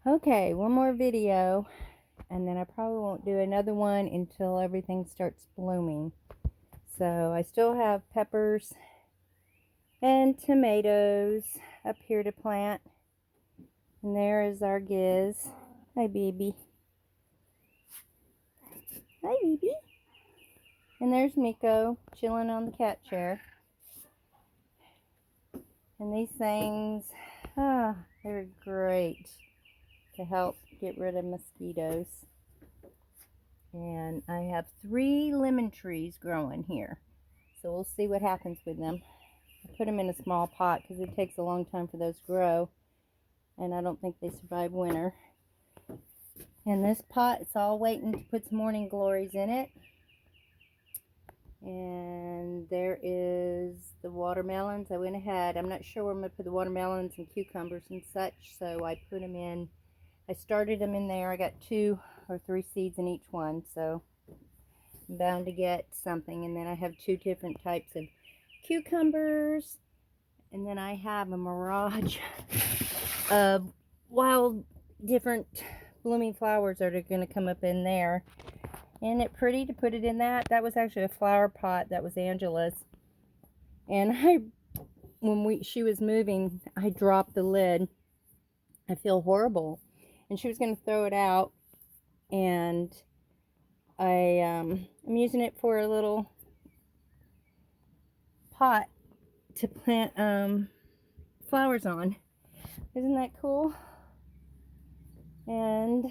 Okay, one more video, and then I probably won't do another one until everything starts blooming. So I still have peppers and tomatoes up here to plant. And there is our Giz. Hi, baby. Hi, baby. And there's Miko chilling on the cat chair. And these things, they're great to help get rid of mosquitoes. And I have 3 lemon trees growing here. So we'll see what happens with them. I put them in a small pot because it takes a long time for those to grow. And I don't think they survive winter. And this pot, it's all waiting to put some morning glories in it. And there is the watermelons. I went ahead. I'm not sure where I'm going to put the watermelons and cucumbers and such. So I put them in. I started them in there. I got 2 or 3 seeds in each one. So I'm bound to get something. And then I have 2 different types of cucumbers. And then I have a mirage of wild different blooming flowers that are going to come up in there. Isn't it pretty to put it in that? That was actually a flower pot that was Angela's. And when she was moving, I dropped the lid. I feel horrible. And she was going to throw it out. And I'm using it for a little pot to plant flowers on. Isn't that cool? And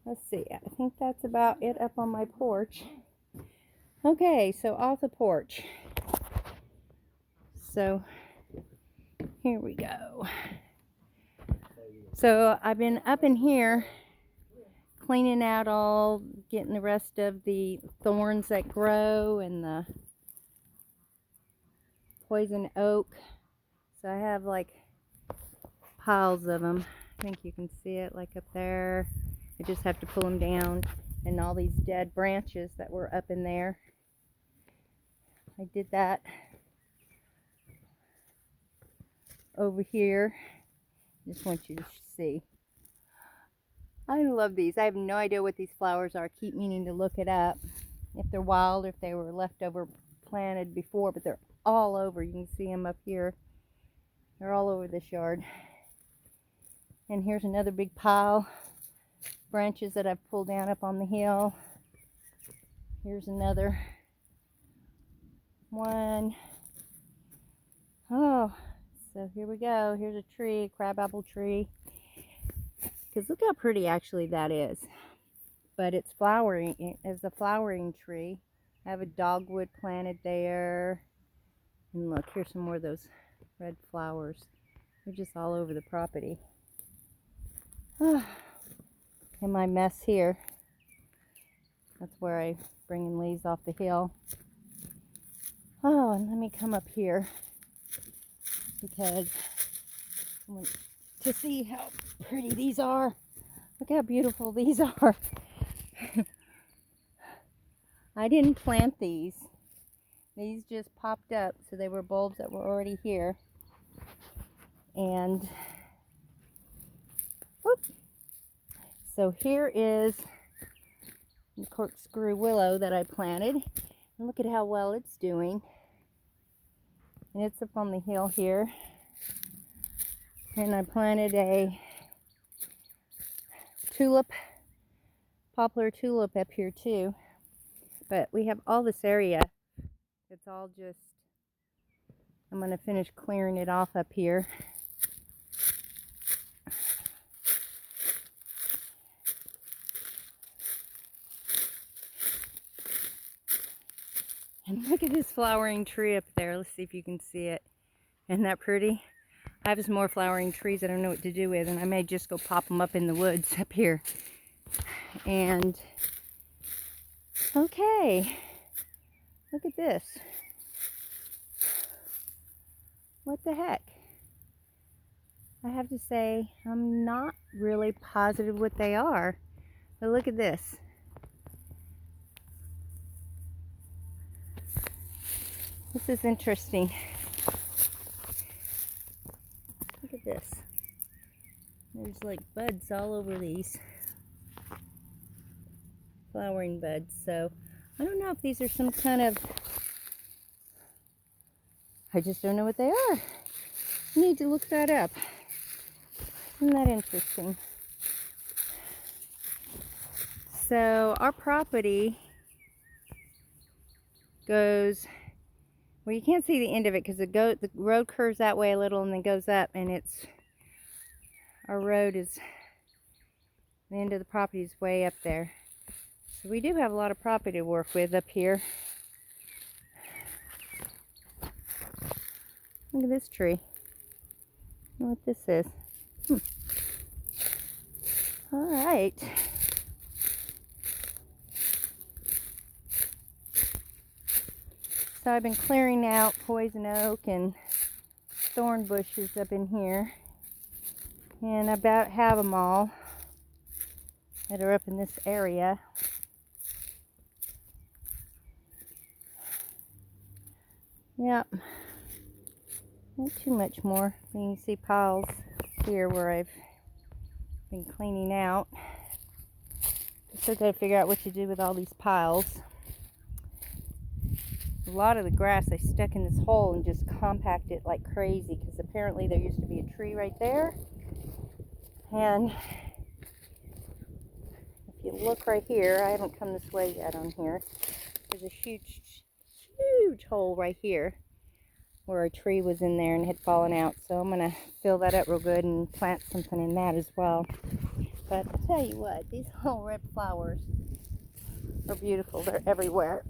let's see, I think that's about it up on my porch. Okay, so off the porch. So here we go. So I've been up in here cleaning out all, getting the rest of the thorns that grow and the poison oak. So I have like piles of them. I think you can see it like up there. I just have to pull them down, and all these dead branches that were up in there. I did that over here. Just want you to see. I love these. I have no idea what these flowers are. I keep meaning to look it up. If they're wild or if they were leftover planted before, but they're all over. You can see them up here. They're all over this yard. And here's another big pile. Branches that I've pulled down up on the hill. Here's another one. Oh, so here we go. Here's a tree, a crabapple tree. Because look how pretty actually that is. But it's flowering, it's a flowering tree. I have a dogwood planted there. And look, here's some more of those red flowers. They're just all over the property. And my mess here. That's where I bring in leaves off the hill. Oh, and let me come up here because I want to see how pretty these are. Look how beautiful these are. I didn't plant these. These just popped up, so they were bulbs that were already here. And whoop. So here is the corkscrew willow that I planted. And look at how well it's doing. And it's up on the hill here. And I planted a tulip, poplar tulip up here too. But we have all this area. It's all just, I'm going to finish clearing it off up here. And look at this flowering tree up there. Let's see if you can see it. Isn't that pretty? I have some more flowering trees I don't know what to do with, and I may just go pop them up in the woods up here. And, okay. Look at this. What the heck? I have to say, I'm not really positive what they are. But look at this. This is interesting. Look at this. There's like buds all over these flowering buds. So I don't know if these are some kind of, I just don't know what they are. I need to look that up. Isn't that interesting? So our property goes, well, you can't see the end of it because the road curves that way a little and then goes up, and our road is, the end of the property is way up there. So we do have a lot of property to work with up here. Look at this tree. I don't know what this is. All right. So I've been clearing out poison oak and thorn bushes up in here. And I about have them all that are up in this area. Yep. Not too much more. You can see piles here where I've been cleaning out. I still got to figure out what to do with all these piles. A lot of the grass I stuck in this hole and just compacted it like crazy because apparently there used to be a tree right there. And if you look right here, I haven't come this way yet on here. There's a huge hole right here where a tree was in there and had fallen out. So I'm going to fill that up real good and plant something in that as well. But I'll tell you what, these whole red flowers are beautiful. They're everywhere.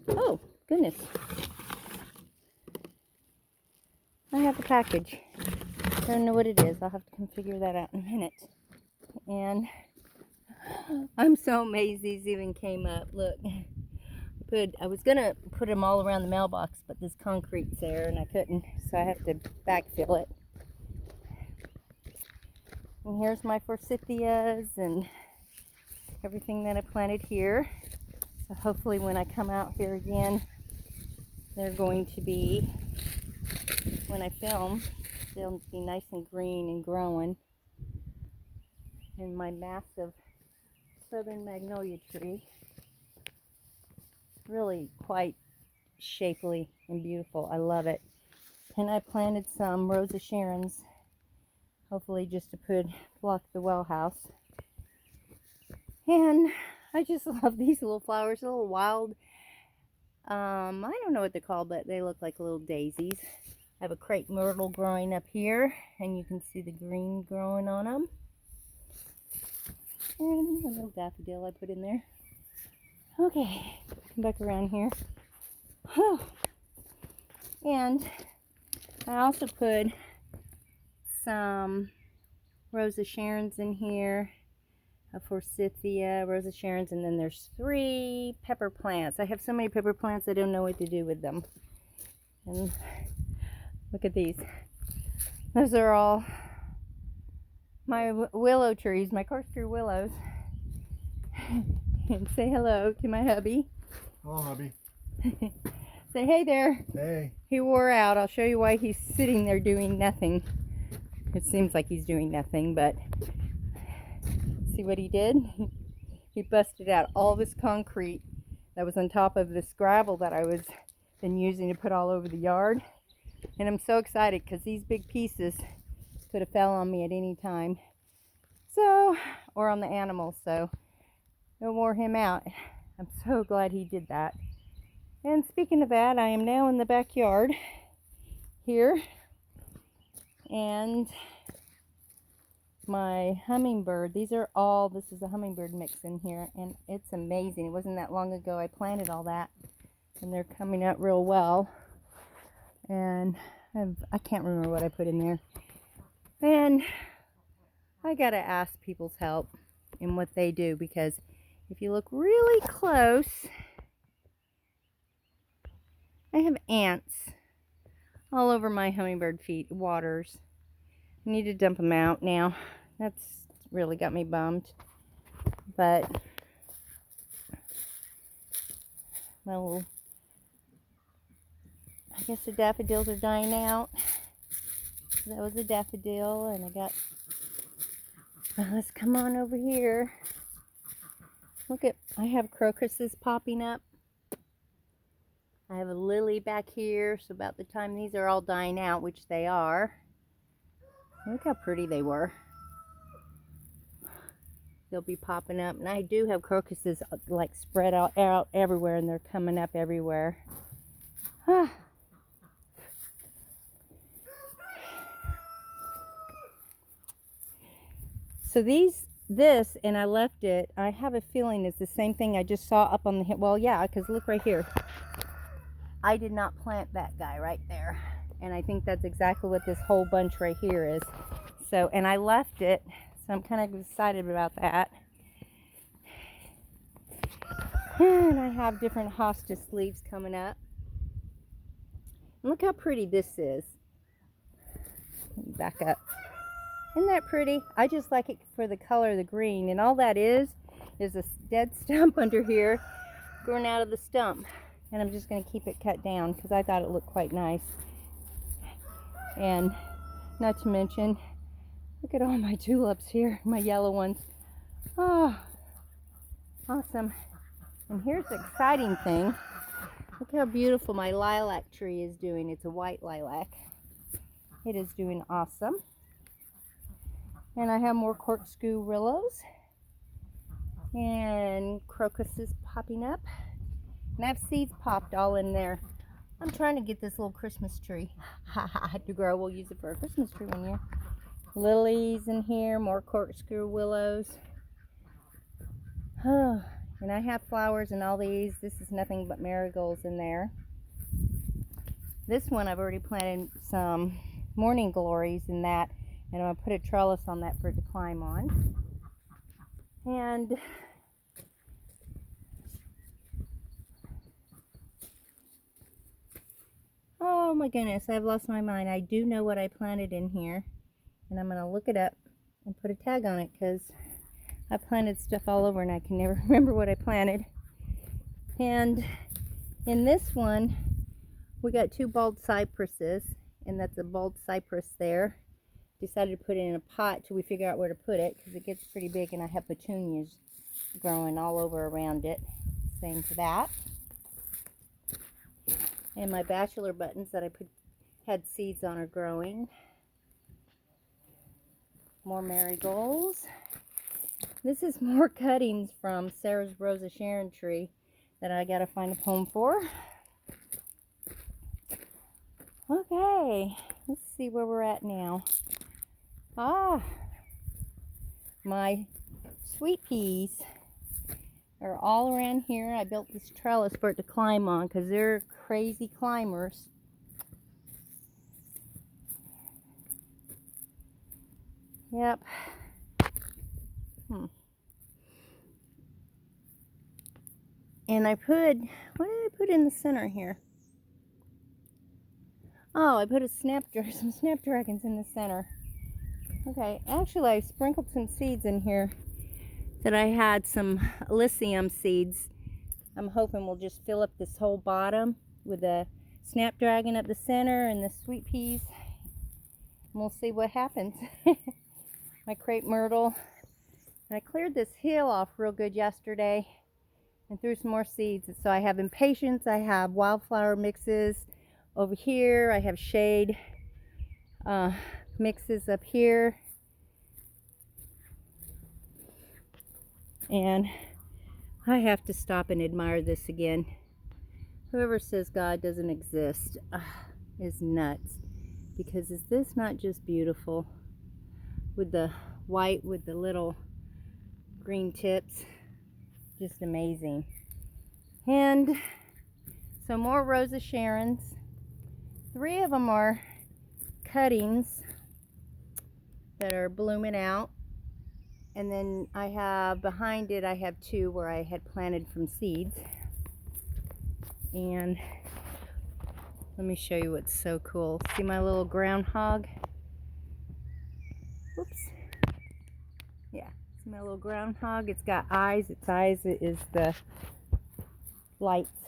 Oh, goodness. I have a package. I don't know what it is. I'll have to come figure that out in a minute. And I'm so amazed these even came up. Look, I was going to put them all around the mailbox, but this concrete's there and I couldn't, so I have to backfill it. And here's my forsythias and everything that I planted here. So hopefully when I come out here again, they're going to be, when I film, they'll be nice and green and growing. And my massive southern magnolia tree, really quite shapely and beautiful. I love it. And I planted some Rose of Sharon's, hopefully just to block the well house. And I just love these little flowers, little wild, I don't know what they're called, but they look like little daisies. I have a crepe myrtle growing up here, and you can see the green growing on them. And a little daffodil I put in there. Okay, come back around here. And I also put some Rose of Sharon's in here, a forsythia, Rose of Sharon's, and then there's 3 pepper plants. I have so many pepper plants I don't know what to do with them. And look at these. Those are all my willow trees, my corkscrew willows. And say hello to my hubby. Hello, hubby. Say hey there. Hey. He wore out. I'll show you why he's sitting there doing nothing. It seems like he's doing nothing, but see what he did? He busted out all this concrete that was on top of this gravel that I was been using to put all over the yard. And I'm so excited because these big pieces could have fell on me at any time. So, or on the animals, so it wore him out. I'm so glad he did that. And speaking of that, I am now in the backyard here. And my hummingbird, this is a hummingbird mix in here, and it's amazing. It wasn't that long ago I planted all that, and they're coming up real well. And I can't remember what I put in there. And I gotta ask people's help in what they do, because if you look really close, I have ants all over my hummingbird waters. I need to dump them out now. That's really got me bummed. But my little I guess the daffodils are dying out. That was a daffodil, and I got, well, let's come on over here. Look at, I have crocuses popping up. I have a lily back here, so about the time these are all dying out, which they are. Look how pretty they were. They'll be popping up, and I do have crocuses like spread out everywhere, and they're coming up everywhere. So this, and I left it, I have a feeling it's the same thing I just saw up on the hill. Well, yeah, because look right here. I did not plant that guy right there. And I think that's exactly what this whole bunch right here is. So, and I left it, so I'm kind of excited about that. And I have different hostas leaves coming up. And look how pretty this is. Back up. Isn't that pretty? I just like it for the color of the green. And all that is a dead stump under here growing out of the stump. And I'm just going to keep it cut down because I thought it looked quite nice. And not to mention, look at all my tulips here, my yellow ones. Oh, awesome. And here's the exciting thing. Look how beautiful my lilac tree is doing. It's a white lilac. It is doing awesome. And I have more corkscrew willows and crocuses popping up. And I have seeds popped all in there. I'm trying to get this little Christmas tree to grow. We'll use it for a Christmas tree one year. Lilies in here, more corkscrew willows. Oh, and I have flowers in all these. This is nothing but marigolds in there. This one I've already planted some morning glories in that. And I'm going to put a trellis on that for it to climb on. And oh my goodness, I've lost my mind. I do know what I planted in here. And I'm going to look it up and put a tag on it because I planted stuff all over and I can never remember what I planted. And in this one, we got 2 bald cypresses. And that's a bald cypress there. Decided to put it in a pot till we figure out where to put it because it gets pretty big, and I have petunias growing all over around it. Same for that. And my bachelor buttons that I had seeds on are growing. More marigolds. This is more cuttings from Sarah's Rosa Sharon tree that I gotta find a home for. Okay, let's see where we're at now. My sweet peas are all around here. I built this trellis for it to climb on because they're crazy climbers. Yep. And I put, what did I put in the center here? Oh, I put some snapdragons in the center. Okay, actually I sprinkled some seeds in here that I had, some Elysium seeds. I'm hoping we'll just fill up this whole bottom with a snapdragon up the center and the sweet peas. And we'll see what happens. My crepe myrtle. And I cleared this hill off real good yesterday and threw some more seeds. So I have impatiens, I have wildflower mixes over here, I have shade mixes up here, and I have to stop and admire this again. Whoever says God doesn't exist is nuts, because is this not just beautiful with the white with the little green tips? Just amazing. And so more Rosa Sharons. 3 of them are cuttings that are blooming out, and then I have behind it, I have 2 where I had planted from seeds. And let me show you what's so cool. See my little groundhog? Whoops. Yeah, see my little groundhog? It's got eyes. Its eyes is the lights.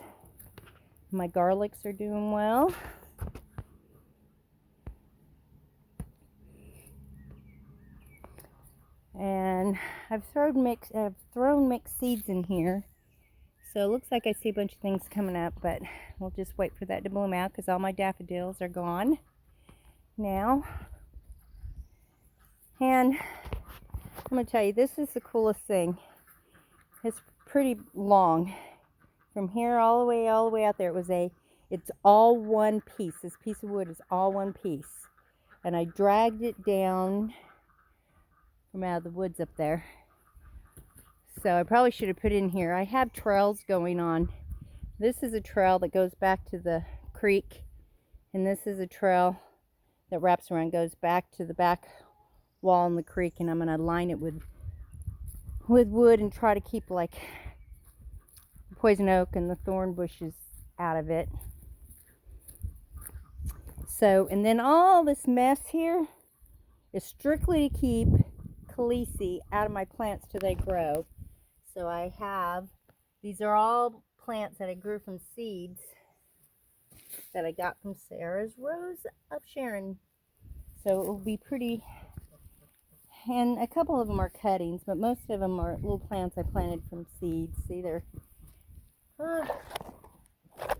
My garlics are doing well. And I've thrown mixed seeds in here. So it looks like I see a bunch of things coming up, but we'll just wait for that to bloom out because all my daffodils are gone now. And I'm going to tell you, this is the coolest thing. It's pretty long. From here all the way out there, it's all one piece. This piece of wood is all one piece. And I dragged it down from out of the woods up there. So I probably should have put it in here. I have trails going on. This is a trail that goes back to the creek. And this is a trail that wraps around, goes back to the back wall in the creek. And I'm going to line it with wood and try to keep like the poison oak and the thorn bushes out of it. So, and then all this mess here is strictly to keep Khaleesi out of my plants till they grow. So these are all plants that I grew from seeds that I got from Sarah's Rose of Sharon. So it will be pretty, and a couple of them are cuttings, but most of them are little plants I planted from seeds. See, and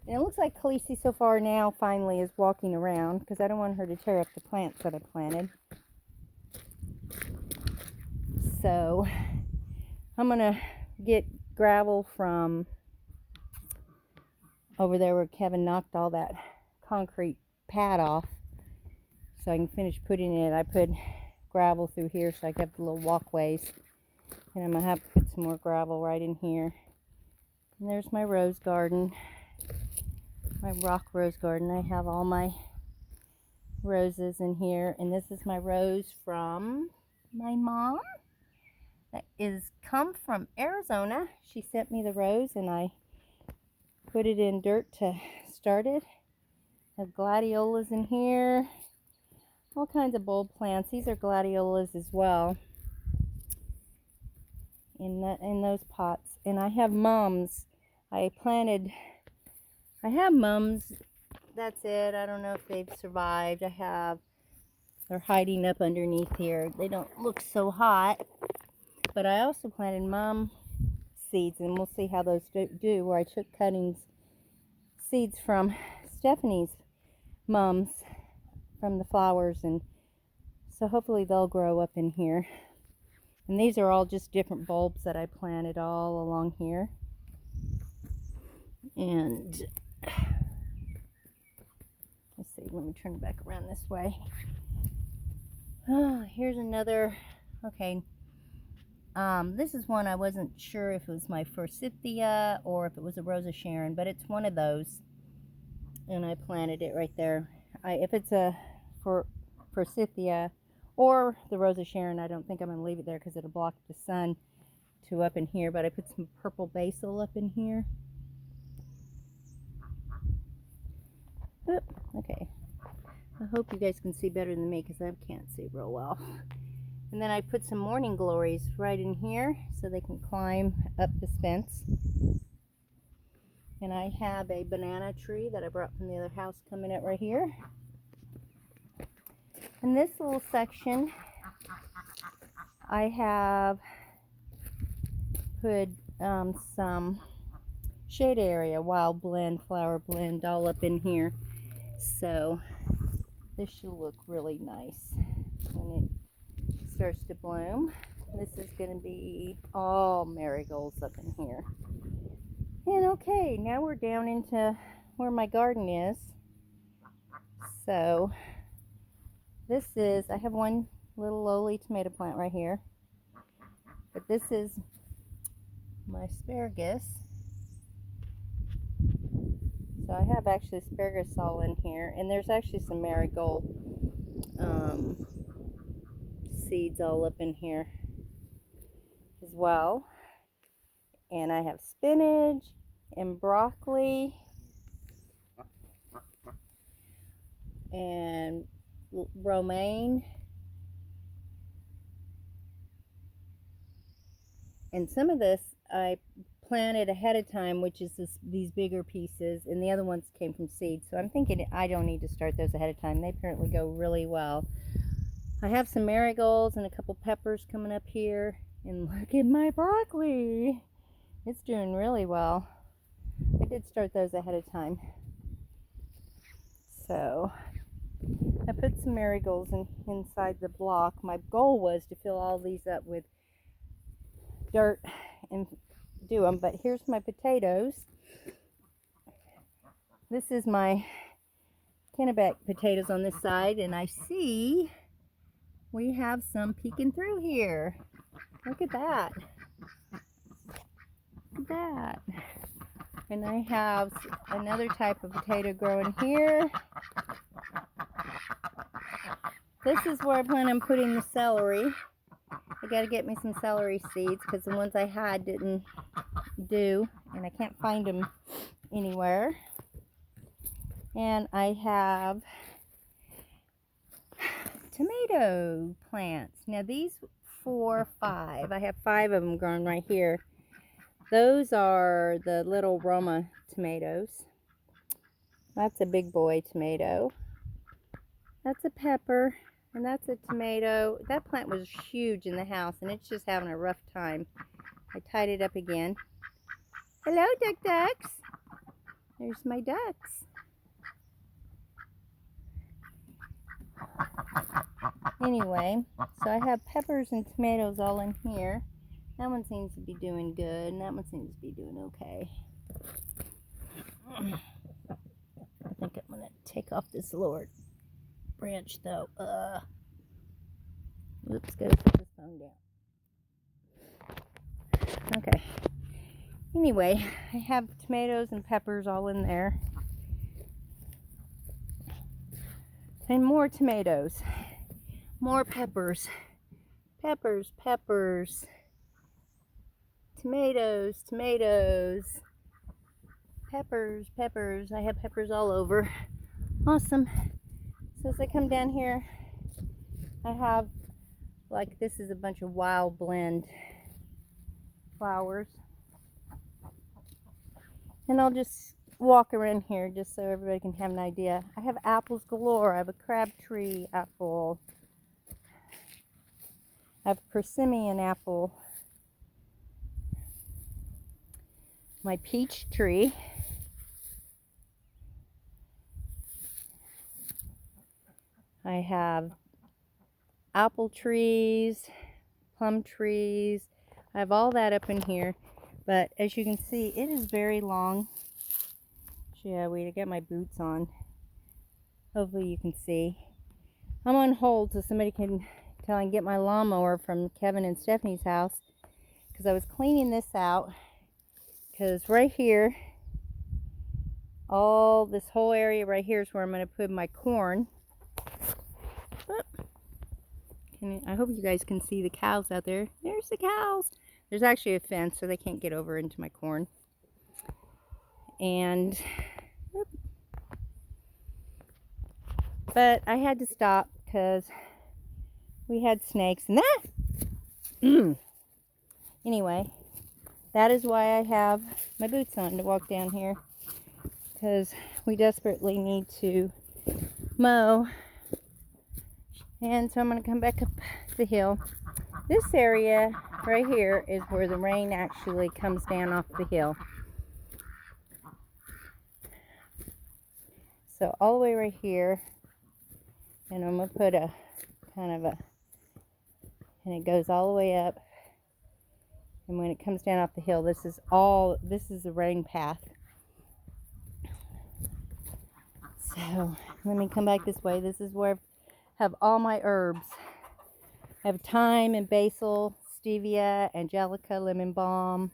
it looks like Khaleesi so far now finally is walking around because I don't want her to tear up the plants that I planted. So I'm going to get gravel from over there where Kevin knocked all that concrete pad off so I can finish putting it. I put gravel through here so I got the little walkways. And I'm going to have to put some more gravel right in here. And there's my rose garden. My rock rose garden. I have all my roses in here. And this is my rose from my mom. That is come from Arizona. She sent me the rose and I put it in dirt to start it. I have gladiolas in here. All kinds of bulb plants. These are gladiolas as well. In those pots. And I have mums. I have mums. That's it. I don't know if they've survived. They're hiding up underneath here. They don't look so hot. But I also planted mum seeds, and we'll see how those do, where I took seeds from Stephanie's mums from the flowers, and so hopefully they'll grow up in here. And these are all just different bulbs that I planted all along here. And let's see, let me turn it back around this way. Here's another, okay. This is one I wasn't sure if it was my forsythia or if it was a Rose of Sharon, but it's one of those. And I planted it right there. If it's a forsythia or the Rose of Sharon, I don't think I'm going to leave it there because it'll block the sun to up in here. But I put some purple basil up in here. Oop, okay. I hope you guys can see better than me because I can't see real well. And then I put some morning glories right in here so they can climb up this fence. And I have a banana tree that I brought from the other house coming out right here. In this little section, I have put some shade area, wild blend, flower blend all up in here. So this should look really nice when it starts to bloom. This is going to be all marigolds up in here. And okay, now we're down into where my garden is. So this is, I have one little lowly tomato plant right here. But this is my asparagus. So I have actually asparagus all in here. And there's actually some marigold seeds all up in here as well. And I have spinach and broccoli and romaine. And some of this I planted ahead of time, which is these bigger pieces, and the other ones came from seeds. So I'm thinking I don't need to start those ahead of time. They apparently go really well. I have some marigolds and a couple peppers coming up here. And look at my broccoli. It's doing really well. I did start those ahead of time. So I put some marigolds inside the block. My goal was to fill all these up with dirt and do them. But here's my potatoes. This is my Kennebec potatoes on this side, and I see we have some peeking through here. Look at that. Look at that. And I have another type of potato growing here. This is where I plan on putting the celery. I gotta get me some celery seeds because the ones I had didn't do, and I can't find them anywhere. And I have tomato plants. Now these 4, 5, I have 5 of them growing right here. Those are the little Roma tomatoes. That's a big boy tomato. That's a pepper, and that's a tomato. That plant was huge in the house, and it's just having a rough time. I tied it up again. Hello, ducks. There's my ducks. Anyway, so I have peppers and tomatoes all in here. That one seems to be doing good, and that one seems to be doing okay. I think I'm going to take off this lower branch, though. Oops, gotta put this phone down. Okay. Anyway, I have tomatoes and peppers all in there. And more tomatoes. More peppers. Peppers. Tomatoes. Peppers. I have peppers all over. Awesome. So as I come down here, I have, like, this is a bunch of wild blend flowers. And I'll just walk around here just so everybody can have an idea. I have apples galore. I have a Crabtree apple. I have a persimmon apple. My peach tree. I have apple trees, plum trees. I have all that up in here. But as you can see, it is very long. Yeah, wait, I got my boots on. Hopefully you can see. I'm on hold so somebody can till I can get my lawnmower from Kevin and Stephanie's house, because I was cleaning this out. Because right here, all this whole area right here is where I'm going to put my corn. I hope you guys can see the cows out there. There's the cows. There's actually a fence so they can't get over into my corn. And but I had to stop because we had snakes and that. Anyway, that is why I have my boots on to walk down here, because we desperately need to mow. And so I'm going to come back up the hill. This area right here is where the rain actually comes down off the hill. So all the way right here, and I'm going to put a kind of a, and it goes all the way up. And when it comes down off the hill, this is the rain path. So let me come back this way. This is where I have all my herbs. I have thyme and basil, stevia, angelica, lemon balm,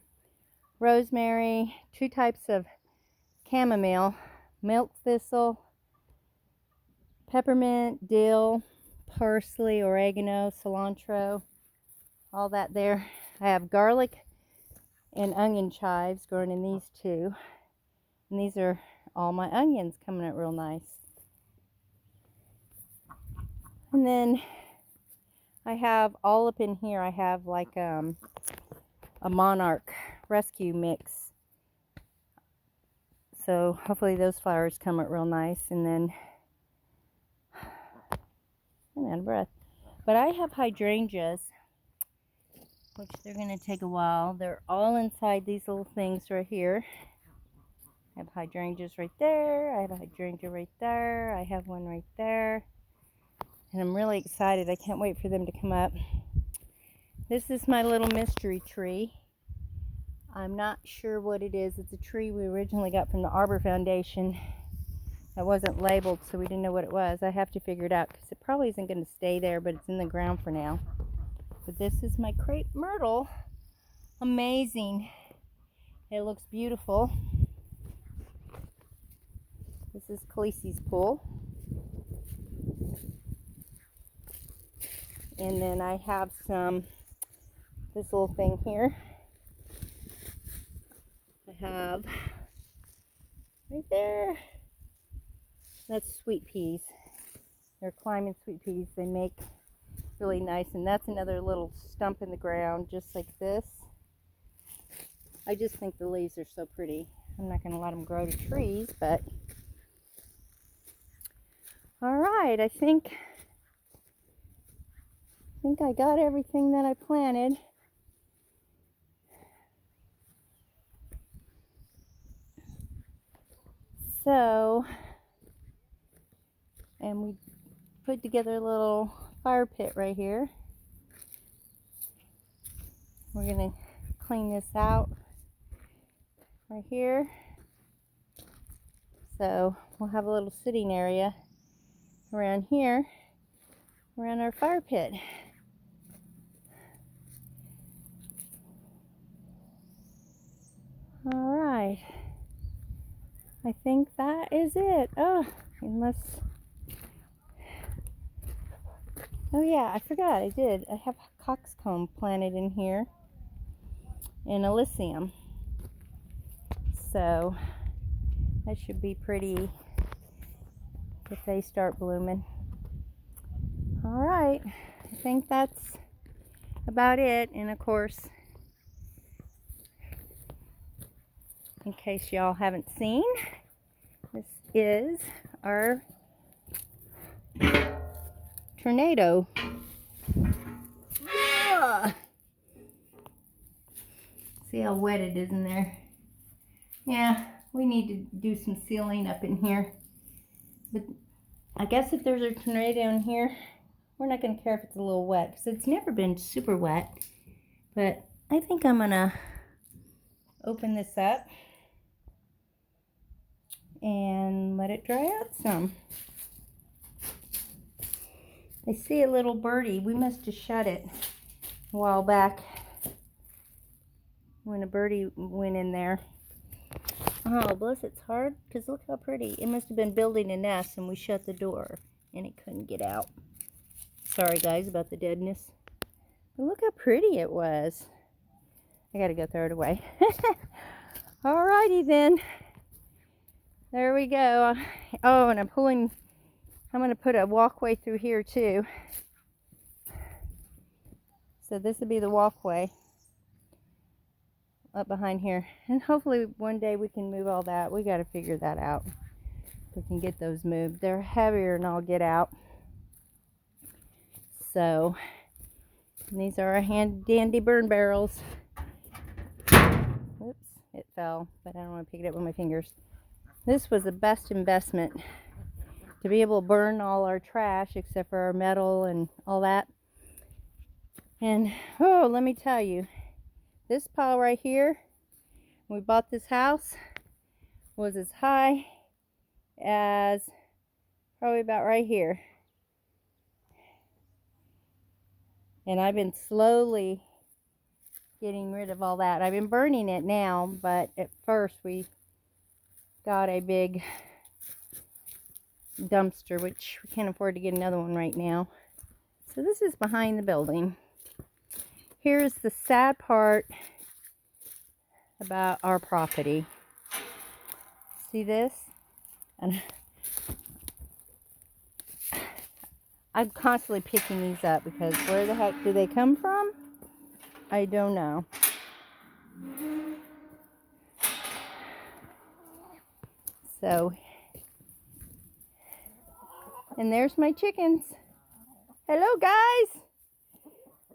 rosemary, 2 types of chamomile, milk thistle, peppermint, dill, parsley, oregano, cilantro, all that there. I have garlic and onion chives growing in these 2. And these are all my onions coming out real nice. And then I have all up in here, I have like a Monarch Rescue mix. So hopefully those flowers come out real nice. And then I'm out of breath. But I have hydrangeas which they're going to take a while. They're all inside these little things right here. I have hydrangeas right there. I have a hydrangea right there. I have one right there. And I'm really excited. I can't wait for them to come up. This is my little mystery tree. I'm not sure what it is. It's a tree we originally got from the Arbor Foundation. That wasn't labeled, so we didn't know what it was. I have to figure it out because it probably isn't going to stay there, but it's in the ground for now. But this is my crepe myrtle. Amazing. It looks beautiful. This is Khaleesi's pool. And then I have this little thing here. I have right there. That's sweet peas. They're climbing sweet peas. They make really nice. And that's another little stump in the ground, just like this. I just think the leaves are so pretty. I'm not going to let them grow to trees, but all right, I think I got everything that I planted. So, and we put together a little fire pit right here. We're going to clean this out right here. So we'll have a little sitting area around here, around our fire pit. All right. I think that is it. Oh, yeah, I forgot. I did. I have coxcomb planted in here and Alyssum. So that should be pretty if they start blooming. All right. I think that's about it. And of course, in case y'all haven't seen, this is our tornado. Ugh. See how wet it is in there? Yeah, we need to do some sealing up in here. But I guess if there's a tornado in here, we're not going to care if it's a little wet, because it's never been super wet. But I think I'm going to open this up and let it dry out some. I see a little birdie. We must have shut it a while back when a birdie went in there. Oh, bless its heart, because look how pretty. It must have been building a nest and we shut the door and it couldn't get out. Sorry guys about the deadness. But look how pretty it was. I gotta go throw it away. Alrighty then. There we go. Oh, and I'm going to put a walkway through here too. So this will be the walkway up behind here. And hopefully one day we can move all that. We got to figure that out. We can get those moved. They're heavier than I'll get out. So these are our dandy burn barrels. Oops, it fell, but I don't want to pick it up with my fingers. This was the best investment, to be able to burn all our trash except for our metal and all that. And oh, let me tell you, this pile right here, when we bought this house, was as high as probably about right here. And I've been slowly getting rid of all that. I've been burning it now, but at first we got a big dumpster, which we can't afford to get another one right now. So this is behind the building. Here's the sad part about our property. See this? And I'm constantly picking these up because where the heck do they come from? I don't know. So, and there's my chickens. Hello guys.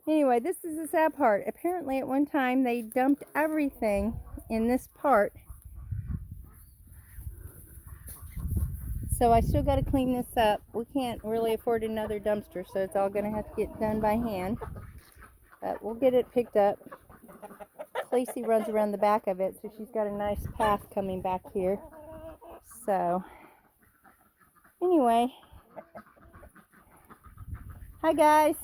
Anyway, this is the sad part. Apparently at one time they dumped everything in this part. So I still got to clean this up. We can't really afford another dumpster, so it's all going to have to get done by hand. But we'll get it picked up. Lacey runs around the back of it, so she's got a nice path coming back here. So, anyway. Hi guys.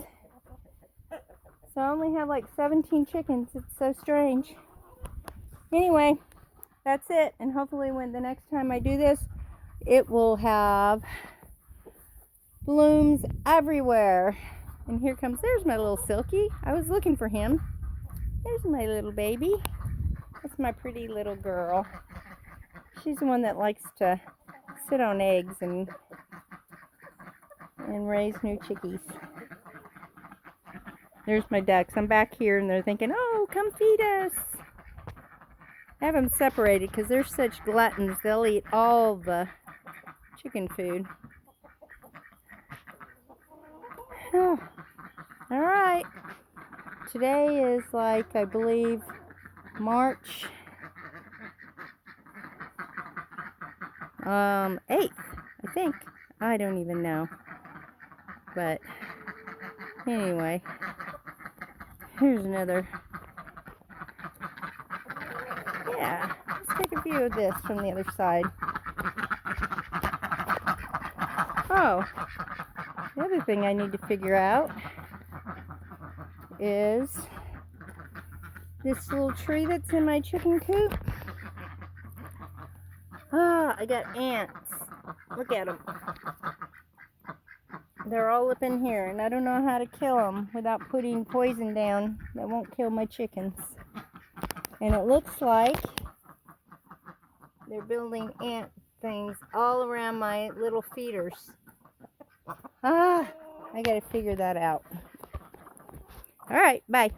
So I only have like 17 chickens. It's so strange. Anyway, that's it. And hopefully when the next time I do this, it will have blooms everywhere. And here comes, there's my little Silky. I was looking for him. There's my little baby. That's my pretty little girl. She's the one that likes to sit on eggs and raise new chickies. There's my ducks. I'm back here and they're thinking, oh, come feed us. I have them separated because they're such gluttons. They'll eat all the chicken food. Oh. All right. Today is like, I believe, March 8th, I think. I don't even know. But anyway, here's another. Yeah, let's take a view of this from the other side. Oh, the other thing I need to figure out is this little tree that's in my chicken coop. Ah, I got ants. Look at them. They're all up in here, and I don't know how to kill them without putting poison down that won't kill my chickens. And it looks like they're building ant things all around my little feeders. Ah, I gotta figure that out. All right, bye.